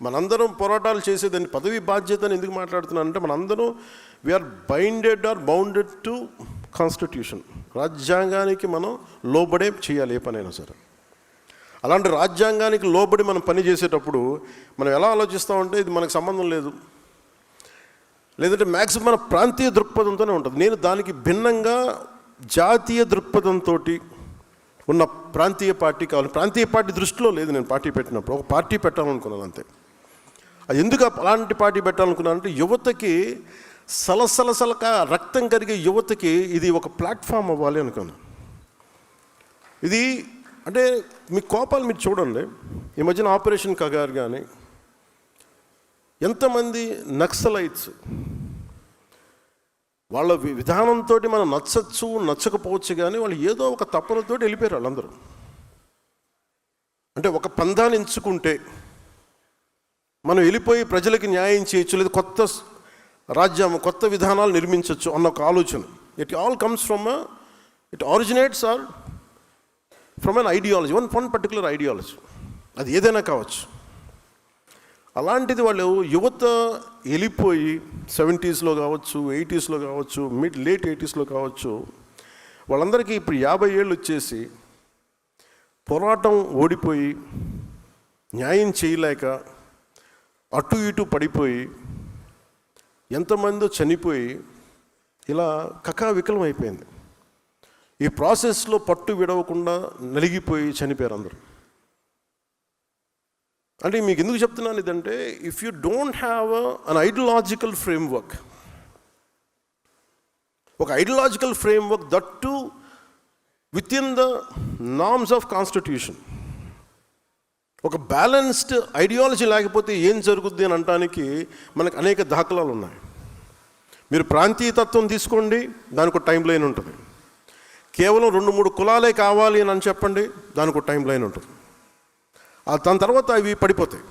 మనందరం పోరాటాలు చేసేదాన్ని పదవి బాధ్యత అని ఎందుకు మాట్లాడుతున్నానంటే మనందరం వీఆర్ బౌండెడ్ టు కాన్స్టిట్యూషన్. రాజ్యాంగానికి మనం లోబడే చేయాలి ఏ పనైనా సరే. అలాంటి రాజ్యాంగానికి లోబడి మనం పని చేసేటప్పుడు మనం ఎలా ఆలోచిస్తామంటే ఇది మనకు సంబంధం లేదు, లేదంటే మ్యాక్సిమం మన ప్రాంతీయ దృక్పథంతోనే ఉంటుంది. నేను దానికి భిన్నంగా జాతీయ దృక్పథంతో ఉన్న ప్రాంతీయ పార్టీ కావాలి. ప్రాంతీయ పార్టీ దృష్టిలో లేదు నేను పార్టీ పెట్టినప్పుడు, ఒక పార్టీ పెట్టాలనుకున్నాను అంతే. అది ఎందుకు అలాంటి పార్టీ పెట్టాలనుకున్నానంటే యువతకి సలసలసలక రక్తం కరిగే యువతకి ఇది ఒక ప్లాట్ఫామ్ అవ్వాలి అనుకున్నాను. ఇది అంటే మీ కోపాలు మీరు చూడండి, ఈ మధ్యన ఆపరేషన్ కగార్ కానీ ఎంతమంది నక్సలైట్స్ వాళ్ళ విధానంతో మనం నచ్చచ్చు నచ్చకపోవచ్చు కానీ వాళ్ళు ఏదో ఒక తపనతో వెళ్ళిపోయారు వాళ్ళందరూ. అంటే ఒక పందాన్ని ఎంచుకుంటే మనం వెళ్ళిపోయి ప్రజలకి న్యాయం చేయొచ్చు, లేదా కొత్త రాజ్యం కొత్త విధానాలు నిర్మించవచ్చు అన్న ఒక ఆలోచన. It all comes it originates or from an ideology, one particular ideology, అది ఏదైనా కావచ్చు. అలాంటిది వాళ్ళు యువత వెళ్ళిపోయి 70s కావచ్చు, 80s కావచ్చు, లేట్ 80s కావచ్చు, వాళ్ళందరికీ ఇప్పుడు 50 ఏళ్ళు వచ్చేసి పోరాటం ఓడిపోయి న్యాయం చేయలేక అటు ఇటు పడిపోయి ఎంతమందో చనిపోయి ఇలా కకావికలం అయిపోయింది. ఈ ప్రాసెస్లో పట్టు విడవకుండా నలిగిపోయి చనిపోయారు అందరూ. అంటే మీకు ఎందుకు చెప్తున్నాను ఇదంటే, if you don't have an ideological framework, ఒక ideological framework that to within the norms of constitution, ఒక బ్యాలెన్స్డ్ ఐడియాలజీ లేకపోతే ఏం జరుగుద్ది అని అనడానికి మనకు అనేక దాఖలాలు ఉన్నాయి. మీరు ప్రాంతీయతత్వం తీసుకోండి, దానికి ఒక టైం లైన్ ఉంటుంది. కేవలం 2-3 కులాలే కావాలి అని చెప్పండి, దానికి ఒక టైం లైన్ ఉంటుంది. దాని తర్వాత అవి పడిపోతాయి.